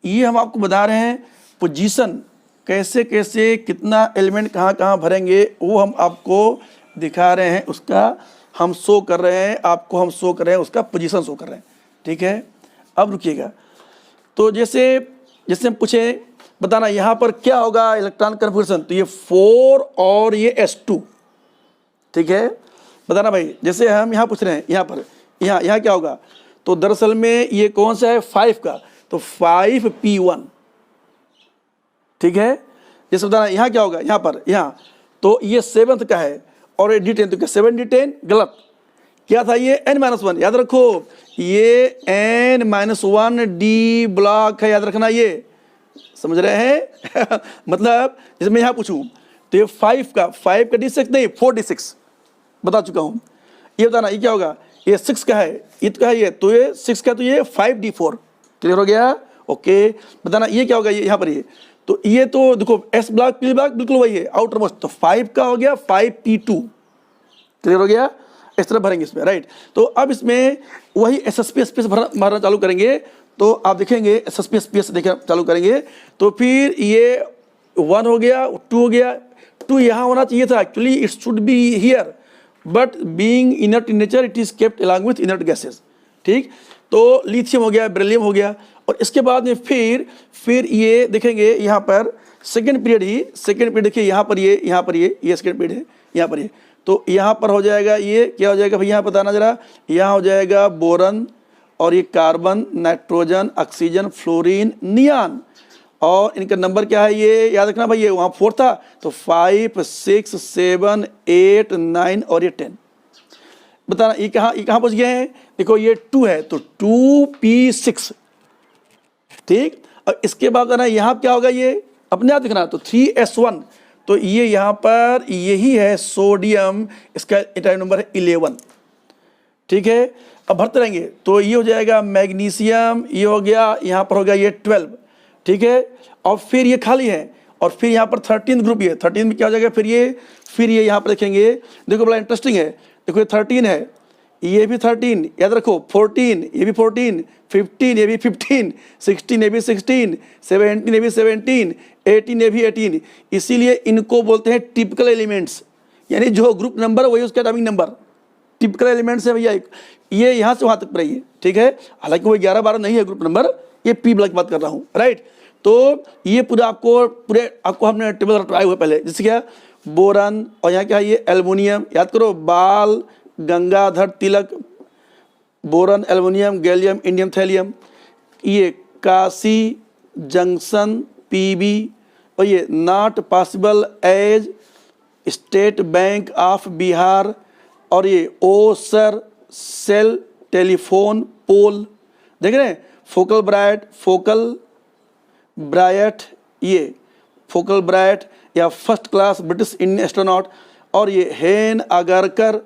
ये हम आपको बता रहे हैं पोजीशन कैसे कैसे कितना एलिमेंट कहाँ भरेंगे, वो हम आपको दिखा रहे हैं, उसका हम शो कर रहे हैं, उसका पोजीशन शो कर रहे हैं, ठीक है। अब रुकिएगा, तो जैसे हम पूछे बताना यहाँ पर क्या होगा इलेक्ट्रॉन कन्फिगरेशन, तो ये 4 और ये s2, ठीक है। बताना भाई, जैसे हम यहाँ पूछ रहे हैं यहाँ क्या होगा, तो दरअसल में ये कौन सा है 5 का, तो 5p1, ठीक है। जैसे बताना यहाँ क्या होगा, यहाँ तो ये 7th का है और ये d10, तो क्या 7d10 गलत, क्या था ये n-1, याद रखो ये n-1 डी ब्लॉक है, याद रखना, ये समझ रहे हैं मतलब जैसे मैं यहाँ पूछूं तो ये 5 का d6 नहीं 4d6 बता चुका हूँ। ये बताना ये क्या होगा, ये 6 का है, ये तो ये 6 का, तो ये 5d4, क्लियर हो गया। ओके, बताना ये क्या होगा, ये यहाँ पर ये, तो ये तो देखो एस ब्लॉक पी ब्लॉक बिल्कुल वही है आउटर मोस्ट, तो 5 का हो गया 5p2, क्लियर हो गया। इस तरह भरेंगे इसमें, राइट। तो अब इसमें वही SSP भरना चालू करेंगे, तो आप देखेंगे SSP देखना चालू करेंगे, तो फिर ये 1 हो गया, 2 हो गया, 2 यहाँ होना चाहिए था, actually it should be here, but being inert in nature it is kept along with inert gases, ठीक। तो लिथियम हो गया, बेरिलियम हो गया, और इसके बाद में फिर ये देखेंगे यहाँ पर सेकेंड पीरियड देखिए, यहाँ पर ये सेकेंड पीरियड है, यहाँ पर ये, तो यहाँ पर हो जाएगा, ये क्या हो जाएगा भैया बताना जरा, यहाँ हो जाएगा बोरन, और ये कार्बन, नाइट्रोजन, ऑक्सीजन, फ्लोरीन, नियान, और इनका नंबर क्या है ये याद रखना भाई, ये वहाँ 4 था, तो 5, 6, 7, 8, 9 और ये 10। बताना ये कहाँ पहुँच गए हैं, देखो ये 2 है, तो 2p6, ठीक। और इसके बाद ना यहाँ क्या होगा, ये अपने आप दिखना, तो 3s1, तो ये यहाँ पर यही है सोडियम, इसका एटॉमिक नंबर है 11, ठीक है। अब भरते रहेंगे, तो ये हो जाएगा मैग्नीशियम, ये हो गया, यहाँ पर हो गया ये 12, ठीक है। और फिर ये खाली है, और फिर यहाँ पर 13th ग्रुप, ये 13 में क्या हो जाएगा, फिर ये यहाँ पर देखेंगे, देखो बड़ा इंटरेस्टिंग है, देखो ये 13 है, ये भी 13, याद रखो 14, ये भी 14, 15 ये भी 15, 16 ये भी 16, 17 ये भी 17, 18 ये भी 18, इसीलिए इनको बोलते हैं टिपिकल एलिमेंट्स, यानी जो ग्रुप नंबर वही उसका एटॉमिक नंबर, टिपिकल एलिमेंट्स है भैया, ये यहाँ से वहाँ तक पड़ेगी, ठीक है। हालांकि वो 11-12 नहीं है ग्रुप नंबर, ये पी ब्लॉक की बात कर रहा हूँ, राइट। तो ये आपको हमने टेबल रटवाए हुए पहले, जैसे क्या बोरन, और यहाँ क्या है ये एल्युमिनियम, याद करो Bal Gangadhar Tilak, boron, aluminium, gallium, indium, thallium, ये काशी जंक्शन पीबी, और ये not possible as State Bank of Bihar, और ये O sir sell telephone pole, देख रहे हैं, फोकल ब्रायट, ये फोकल ब्रायट या first class British Indian astronaut, और ये हेन आगरकर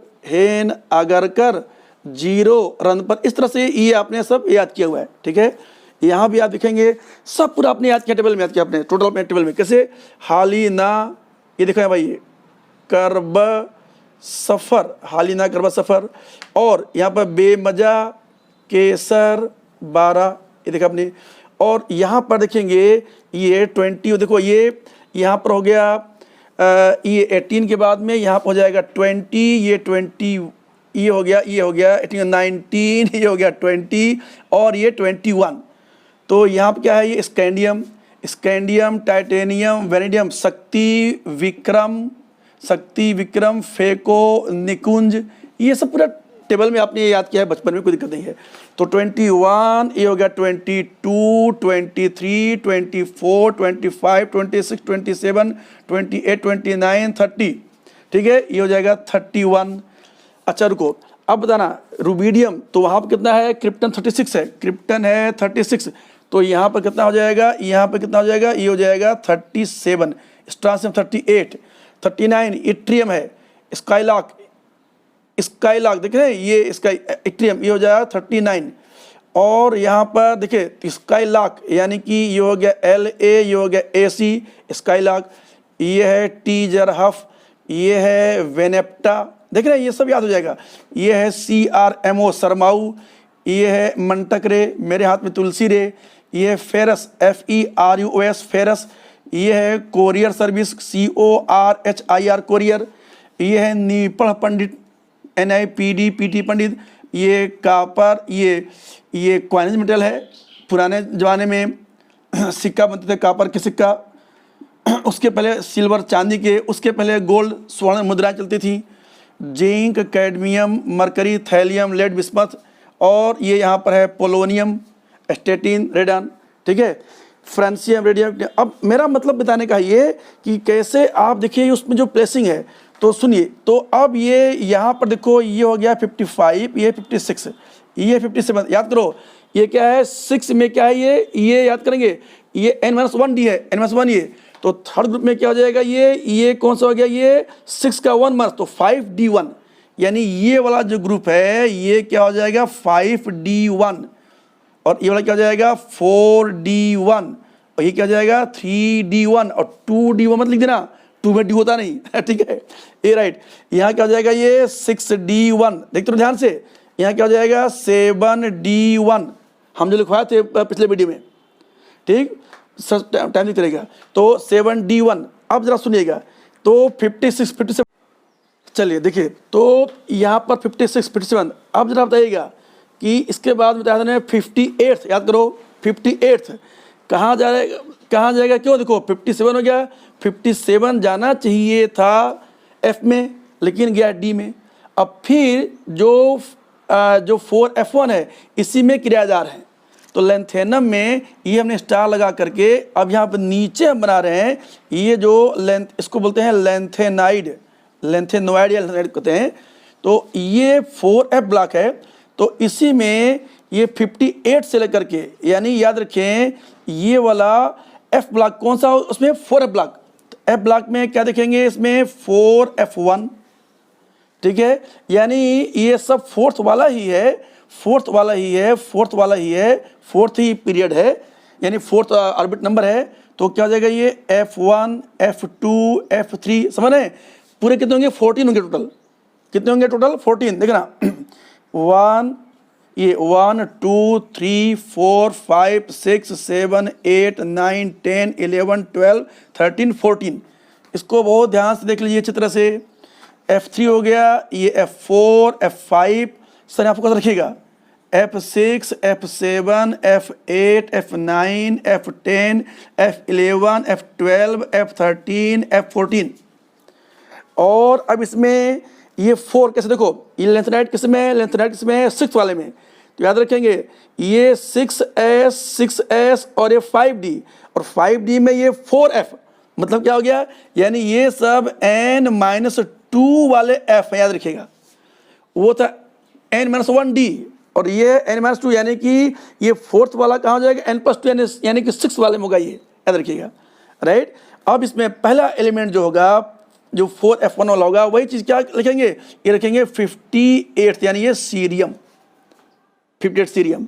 0 रन पर, इस तरह से ये आपने सब याद किया हुआ है, ठीक है। यहाँ भी आप देखेंगे सब पूरा आपने याद किया, टेबल में याद किया आपने, टोटल अपने टेबल में कैसे, हालिना, ये देखो है भाई ये करब सफ़र, और यहाँ पर बेमजा केसर 12, ये देखा आपने, और यहाँ पर देखेंगे ये 20, देखो ये यहाँ पर हो गया ये 18 के बाद में यहाँ पर हो जाएगा 20, ये 20 ये हो गया 18, 19 ये हो गया 20 और ये 21। तो यहाँ पर क्या है, ये स्कैंडियम, स्कैंडियम, टाइटेनियम, वेनेडियम, शक्ति विक्रम, फेको, निकुंज, ये सब पूरा टेबल में आपने ये याद किया है बचपन में, कोई दिक्कत नहीं है। तो 21 ये हो गया, 22, 23, 24, 25, 26, 27, 28, 29, 30, ठीक है, ये हो जाएगा 31। अच्छा रुको, अब बताना रुबीडियम, तो वहाँ पर कितना है, क्रिप्टन 36 है, क्रिप्टन है 36, तो यहाँ पर कितना हो जाएगा, यहाँ पर कितना हो जाएगा, ये हो जाएगा 37, स्ट्रांसियम 38, 39 इट्रियम है, स्काईलाक देख रहे हैं, ये इसका इट्रियम, ये हो जाएगा 39, और यहाँ पर देखिए स्काईलाक यानी कि ये हो गया LA, ये हो गया AC स्काईलाक, ये है टीजरहफ, ये है वेनेप्टा, देख रहे हैं, ये सब याद हो जाएगा। ये है CRMO सरमाऊ, ये है मंटकरे, मेरे हाथ में तुलसी रे, ये है फेरस FERUS फेरस, ये है कोरियर सर्विस CORHIR कोरियर, ये है नीपढ़ पंडित NIPD PT पंडित, ये कापर, ये क्वाइनेज मेटल है, पुराने ज़माने में सिक्का बनते थे कापर के सिक्का, उसके पहले सिल्वर चांदी के, उसके पहले गोल्ड स्वर्ण मुद्राएं चलती थी। Zinc, cadmium, mercury, thallium, lead, bismuth, और ये यहाँ पर है पोलोनियम, स्टेटिन, रेडान, ठीक है, फ्रांसियम, रेडियम। अब मेरा मतलब बताने का ये कि कैसे आप देखिए उसमें जो प्लेसिंग है, तो सुनिए, तो अब ये यहाँ पर देखो, ये हो गया 55, ये 56, ये 57, याद करो ये क्या है, 6 में क्या है, ये याद करेंगे, ये N-1D है, N-1 ये, तो थर्ड ग्रुप में क्या हो जाएगा, ये कौन सा हो गया, ये 6 का 1 मार्क्स, तो 5D1, यानी ये वाला जो ग्रुप है ये क्या हो जाएगा 5D1, और ये वाला क्या हो जाएगा 4D1, और ये क्या हो जाएगा 3D1, और 2D1 मत लिख देना, 2 में D होता नहीं ठीक है, ये राइट। यहाँ क्या हो जाएगा, ये 6D1, देखते रहो ध्यान से, यहाँ क्या हो जाएगा 7D1, हम जो लिखवाए थे पिछले वीडियो में, ठीक, टाइम लिखते रहेगा, तो 7D1। अब जरा सुनिएगा, तो 56, 57, चलिए देखिए, तो यहाँ पर 56, 57, अब जरा बताइएगा कि इसके बाद बताया था 58, याद करो 58 कहाँ जाएगा, क्यों, देखो 57 हो गया, 57 जाना चाहिए था F में, लेकिन गया D में। अब फिर जो 4F1 है इसी में किराएदार है, तो लेंथेनम में ये हमने स्टार लगा करके, अब यहाँ पर नीचे हम बना रहे हैं, ये जो इसको बोलते हैं लेंथेनोइड या लेंथेनाइड कहते हैं, तो ये 4F ब्लॉक है, तो इसी में ये 58 से लेकर के, यानी याद रखें ये वाला F ब्लॉक कौन सा, उसमें 4F ब्लॉक, F ब्लॉक में क्या देखेंगे, इसमें 4F1, ठीक है, यानी ये सब फोर्थ वाला ही है, फोर्थ ही पीरियड है, यानी फोर्थ ऑर्बिट नंबर है, तो क्या हो जाएगा ये F1, F2, F3, समझ रहे हैं, पूरे कितने होंगे 14 होंगे टोटल, कितने होंगे टोटल 14, देखना 1 2 3 4 5 6 7 8 9 10 11 12 13 14, इसको बहुत ध्यान से देख लीजिए अच्छी तरह से। F3 हो गया, ये F4, F5, सर यहाँ फोकस रखिएगा, F6, F7, F8, F9, F10, F11, F12, F13, F14, और अब इसमें ये 4 कैसे, देखो ये लेंथेनाइड किस में है 6 वाले में, तो याद रखेंगे ये 6S और ये 5D, और 5D में ये 4F, मतलब क्या हो गया, यानी ये सब N-2 वाले F है, याद रखिएगा, वो था N-1D, और ये N-2, यानी कि ये फोर्थ वाला कहाँ हो जाएगा N+2, यानी कि 6 वाले में होगा, ये याद रखिएगा, राइट। अब इसमें पहला एलिमेंट जो होगा, जो 4F1 वाला होगा, वही चीज़ क्या लिखेंगे, ये रखेंगे 58, यानी ये सीरियम, 58 सीरियम,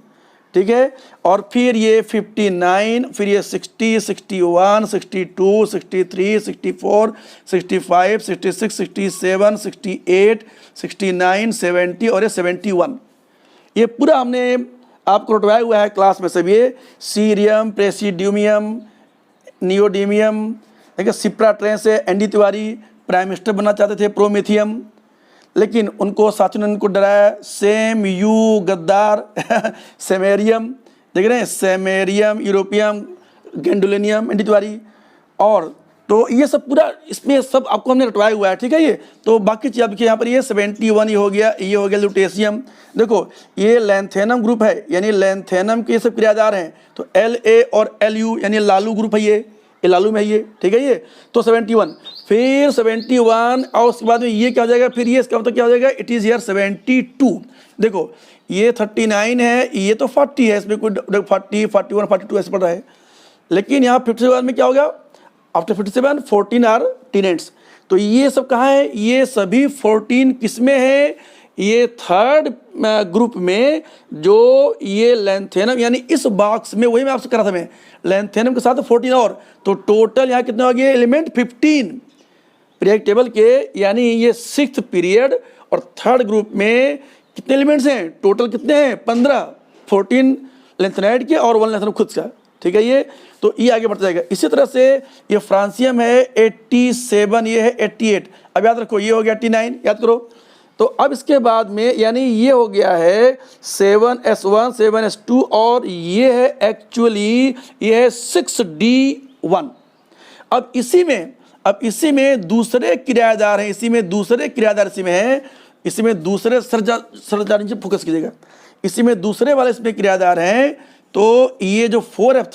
ठीक है, और फिर ये 59, फिर ये 60, 61, 62, 63, 64, 65, 66, 67, 68, 69, 70 और ये 71, ये पूरा हमने आपको रटवाया हुआ है क्लास में सब, ये सीरियम, प्रेसिडियम, नियोडीमियम, देखिए सिप्रा ट्रेन से एनडी तिवारी प्राइम मिनिस्टर बनना चाहते थे, प्रोमेथियम, लेकिन उनको साथियों ने उनको डराया, सेम यू गद्दार सेमेरियम, देख रहे हैं सेमेरियम, यूरोपियम गैंडोलेनियम, एंटी तिवारी, और तो ये सब पूरा इसमें सब आपको हमने रटवाया हुआ है, ठीक है। ये तो बाकी चीज़ आप देखिए यहाँ पर ये 71 ये हो गया लुटेशियम। देखो ये लैंथेनम ग्रुप है, यानी लैंथेनम के ये सब क्रियादार हैं। तो La और Lu यानी लालू ग्रुप है, ये लालू में है ये, ठीक है। ये तो 71, फिर 71 और उसके बाद में ये क्या हो जाएगा, फिर ये इसका मतलब क्या हो जाएगा, इट इज़ हियर 72। देखो ये 39 है, ये तो 40 है, इसमें कोई 40, 41, 42 ऐसे पड़ रहा है। लेकिन यहाँ 57 में क्या होगा, आफ्टर 57 14 आर टीनेट्स। तो ये सब कहाँ है, ये सभी 14 किसमें है, ये थर्ड ग्रुप में, जो ये लैंथेनम यानी इस बॉक्स में, वही मैं आपसे कह रहा था मैं, लैंथेनम के साथ 14 और, तो टोटल यहाँ कितने हो गए एलिमेंट 15 पीरियड टेबल के, यानी ये 6th पीरियड और थर्ड ग्रुप में कितने एलिमेंट्स हैं, टोटल कितने हैं 15, 14 लैंथेनाइड के और 1 लैंथेनम खुद का, ठीक है। ये तो ये आगे बढ़ता जाएगा। इसी तरह से ये फ्रांसियम है 87, ये है 88। अब याद रखो ये हो गया 89, याद करो। तो अब इसके बाद में यानी ये हो गया है 7s1, 7s2 और ये है एक्चुअली ये है 6d1। अब इसी में दूसरे किराएदार हैं, इसी में दूसरे सरदार नीचे फोकस कीजिएगा, इसी में दूसरे वाले इसमें किराएदार हैं। तो ये जो 4f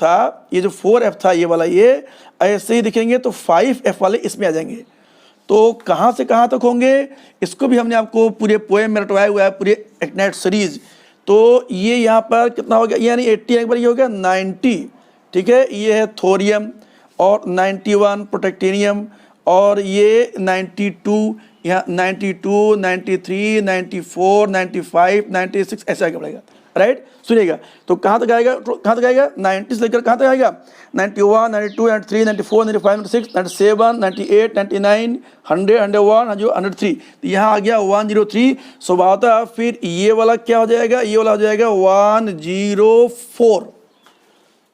था, ये वाला, ये ऐसे ही दिखेंगे तो 5f वाले इसमें आ जाएंगे। तो कहाँ से कहाँ तक होंगे, इसको भी हमने आपको पूरे पोएम में रटवाया हुआ है, पूरे एक्टिनाइड सीरीज। तो ये यहाँ पर कितना हो गया, यानी 80 एक बार ये हो गया 90, ठीक है। ये है थोरियम और 91 प्रोटेक्टेनियम, और ये 92, यहाँ 92, 93, 94, 95, 96 ऐसे आगे बढ़ेगा, राइट। सुनिएगा तो कहाँ तक आएगा, 90 से लेकर कहाँ तक आएगा, 91, 92, 93, 94, 95, 96, 97, 98, 99, 100, 101, 103। तो यहाँ आ गया 103। स्वभावतः फिर ये वाला क्या हो जाएगा, ये वाला हो जाएगा 104,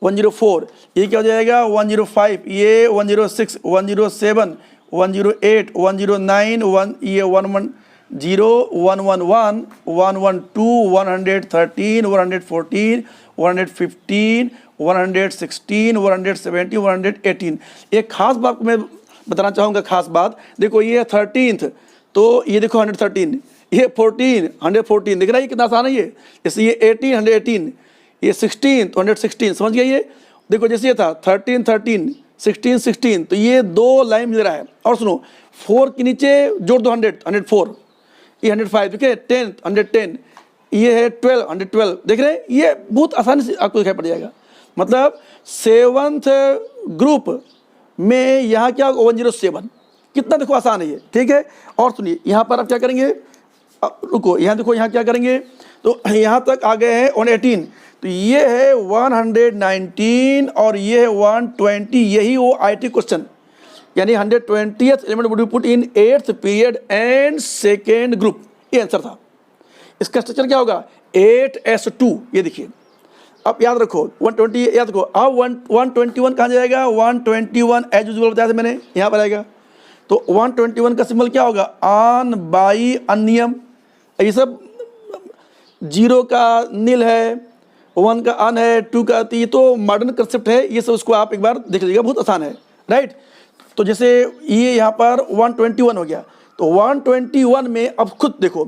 104। ये क्या हो जाएगा 105, ये 106, 107, 108, 109, ये 110, 111, 112, 113, 114, 115, 116, 117, 118। एक खास बात मैं बताना चाहूँगा, खास बात देखो, ये 13th, तो ये देखो 113, ये 14, 114, दिख रहा है ये कितना आसान है ये। जैसे ये 18, 118, ये 16, तो 116, समझ गए। ये देखो जैसे ये था 13, 13, 16, 16, तो ये 2 लाइन मिल रहा है। और सुनो 4 के नीचे जोड़ दो 100, 104, ये 105, देखिए 10, 110, ये है 12, 112, देख रहे हैं। ये बहुत आसानी से आपको दिखाई पड़ जाएगा। मतलब 7th ग्रुप में यहाँ क्या होगा 107, कितना देखो आसान है ये, ठीक है। और सुनिए यहाँ पर आप क्या करेंगे, रुको यहाँ देखो, यहाँ क्या करेंगे, तो यहाँ तक आ गए हैं 118, तो ये है 119 और ये है 120। यही वो IT क्वेश्चन, यानी 120th element would be put in 8th period and second group, ये आंसर था। इसका स्ट्रक्चर क्या होगा 8s2, ये देखिए। अब याद रखो 120 याद रखो। अब 121 कहाँ जाएगा, 121 एज यूजुअल बताया था मैंने, यहाँ पर आएगा। तो 121 का सिंबल क्या होगा, आन, बाई, अनियम। ये सब 0 का नील है, 1 का अन है, 2 का, ये तो मॉडर्न कंसेप्ट है। ये सब उसको आप एक बार देख लीजिएगा, बहुत आसान है, राइट। तो जैसे ये यहाँ पर 121 हो गया, तो 121 में अब खुद देखो,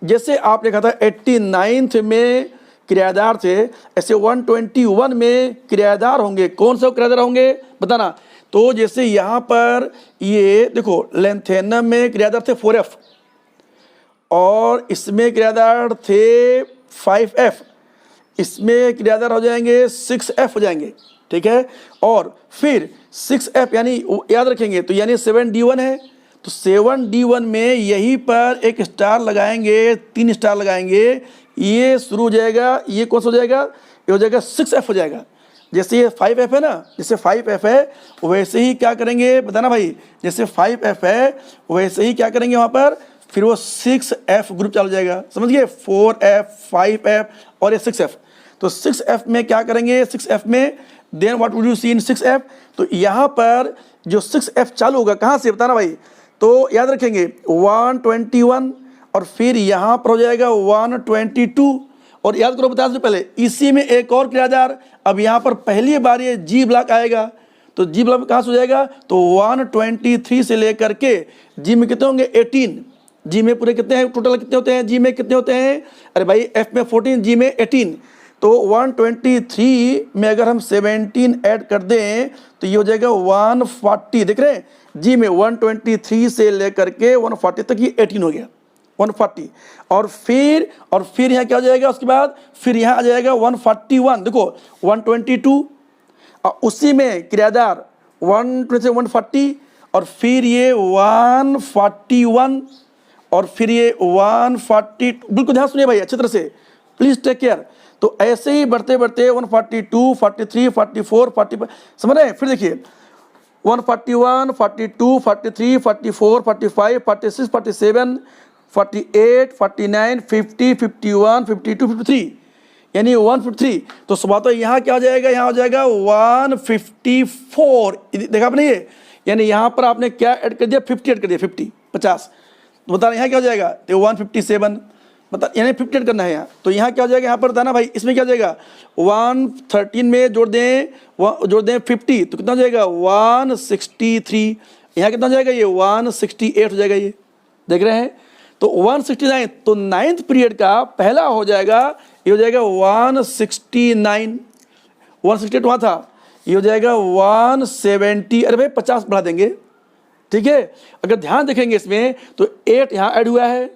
जैसे आप लिखा था 89th में किराएदार थे, ऐसे 121 में किराएदार होंगे। कौन से किराएदार होंगे बताना। तो जैसे यहाँ पर ये देखो लैंथेनम में किराएदार थे 4f और इसमें किराएदार थे 5f, इसमें किराएदार हो जाएंगे 6f हो जाएंगे, ठीक है। और फिर 6f यानी याद रखेंगे, तो यानी 7d1 है, तो 7d1 में यहीं पर एक स्टार लगाएंगे, 3 स्टार लगाएंगे, ये शुरू हो जाएगा, ये कौन सा हो जाएगा, ये हो जाएगा 6f हो जाएगा। जैसे ये 5f है ना, जैसे 5f है वैसे ही क्या करेंगे बताना भाई, जैसे 5f है वैसे ही क्या करेंगे वहाँ पर, फिर वो 6f ग्रुप चालू जाएगा, समझ गए। 4f, 5f और ये 6f। तो 6f में क्या करेंगे, 6f में then what would you see in 6f। तो यहाँ पर जो 6f चालू होगा कहाँ से बताना भाई, तो याद रखेंगे 121 और फिर यहाँ पर हो जाएगा 122 और याद करो बताने से पहले इसी में एक और क्रियाधार, अब यहाँ पर पहली बार ये जी ब्लॉक आएगा, तो जी ब्लॉक कहाँ से हो जाएगा, तो 123 से लेकर के जी में कितने होंगे 18, जी में पूरे कितने हैं, टोटल कितने होते हैं, जी में कितने होते हैं, अरे भाई एफ में 14, जी में 18, तो 123 में अगर हम 17 ऐड कर दें तो ये हो जाएगा 140, देख रहे हैं, जी में 123 से लेकर के 140 तक ये 18 हो गया 140, और फिर यहाँ क्या हो जाएगा, उसके बाद फिर यहाँ आ जाएगा 141, देखो 122, और उसी में क्रियाधार 140, और फिर ये 141, और फिर ये 140, बिल्कुल ध्यान सुनिए भाई अच्छी तरह से, प्लीज टेक केयर। तो ऐसे ही बढ़ते बढ़ते 142, 43, 44, 45, समझ रहे हैं, फिर देखिए 141, 42, 43, 44, 45, 46, 47, 48, 49, 50, 51, 52, 53, यानी 153, तो सुबह यहाँ क्या हो जाएगा, यहाँ हो जाएगा 154, देखा आपने ये, यानी यहाँ पर आपने क्या ऐड कर दिया, 50 ऐड कर दिया, 50, तो बता यहाँ क्या हो जाएगा, तो 157, बता यानी 50 ऐड करना है यहाँ, तो यहाँ क्या हो जाएगा, यहाँ पर बताना भाई, इसमें क्या हो जाएगा, 113 में जोड़ दें 50, तो कितना हो जाएगा 163, यहाँ कितना हो जाएगा, ये 168 हो जाएगा, ये देख रहे हैं, तो 169, तो 9th पीरियड का पहला हो जाएगा, ये हो जाएगा 169, 168 वहाँ था, ये हो जाएगा 170, अरे भाई 50 बढ़ा देंगे, ठीक है। अगर ध्यान देखेंगे इसमें तो 8 यहाँ ऐड हुआ है,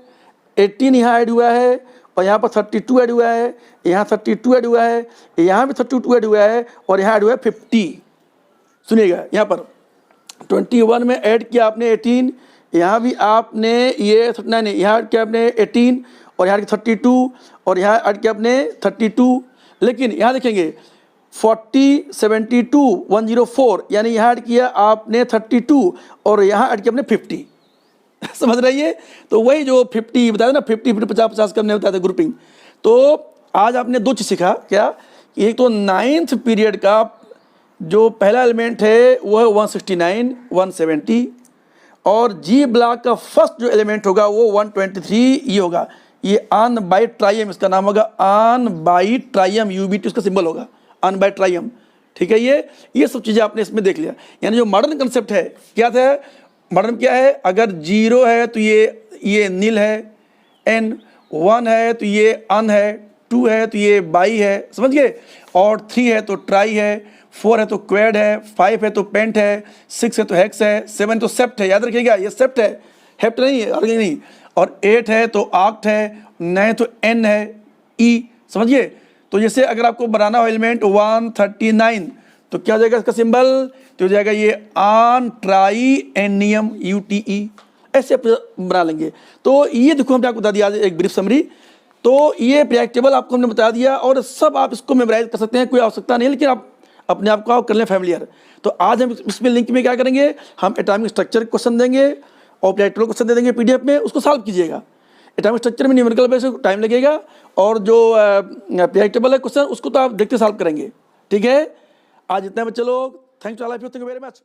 18 यहाँ ऐड हुआ है, और यहाँ पर 32 ऐड हुआ है, यहाँ 32 ऐड हुआ है, यहाँ भी 32 ऐड हुआ है, और यहाँ ऐड हुआ है 50। सुनिएगा यहाँ पर 21 में ऐड किया आपने 18, यहाँ भी आपने ये 39, यहाँ ऐड किया आपने 18, और यहाँ 32, और यहाँ ऐड किया आपने 32, लेकिन यहाँ देखेंगे 40, 72, 104, यानी यहाँ ऐड किया आपने 32, और यहाँ ऐड किया आपने 50। समझ रही है, तो वही जो 50 बताया ना, 50, 50, 50 करने बताया था ग्रुपिंग। तो आज आपने दो चीज़ सीखा, क्या, एक तो 9th पीरियड का जो पहला एलिमेंट है वो है 169, 170, और जी ब्लॉक का फर्स्ट जो एलिमेंट होगा वो 123 ये होगा, ये अन बाई ट्राइयम, इसका नाम होगा अन बाई ट्राइयम, यूबीटी उसका सिंबल होगा, अन बाई ट्राइयम, ठीक है। ये सब चीज़ें आपने इसमें देख लिया, यानी जो मॉडर्न कंसेप्ट है क्या था, मॉडर्न क्या है, अगर 0 है तो ये नील है, n 1 है तो ये अन है, 2 है तो ये बाई है, समझ गए, और 3 है तो ट्राई है, 4 है तो क्वेड है, 5 है तो पेंट है, 6 है तो हेक्स है, 7 तो सेप्ट है, याद रखिएगा ये सेप्ट है, हेप्ट नहीं है, अर्ग नहीं, और 8 है तो आक्ट है, 9 तो एन है, ई, समझिए। तो जैसे अगर आपको बनाना हो एलिमेंट 139, तो क्या हो जाएगा इसका सिंबल, तो हो जाएगा ये आन ट्राई एनियम UTE, ऐसे बना लेंगे। तो ये देखो हमने आपको बता दिया एक ब्रीफ समरी, तो ये पीरियोडिक टेबल आपको हमने बता दिया, और सब आप इसको मेमोराइज कर सकते हैं, कोई आवश्यकता नहीं है, लेकिन आप अपने आप को कर लें फैमिलियर। तो आज हम इसमें लिंक में क्या करेंगे, हम एटॉमिक स्ट्रक्चर क्वेश्चन देंगे और पीरियोडिक टेबल क्वेश्चन दे देंगे PDF में, उसको सॉल्व कीजिएगा। एटॉमिक स्ट्रक्चर में न्यूमेरिकल बेस टाइम लगेगा, और जो पीरियोडिक टेबल है क्वेश्चन उसको तो आप देखते सॉल्व करेंगे, ठीक है। आज इतना बच्चे लोग, thanks to all of you, thank you very much.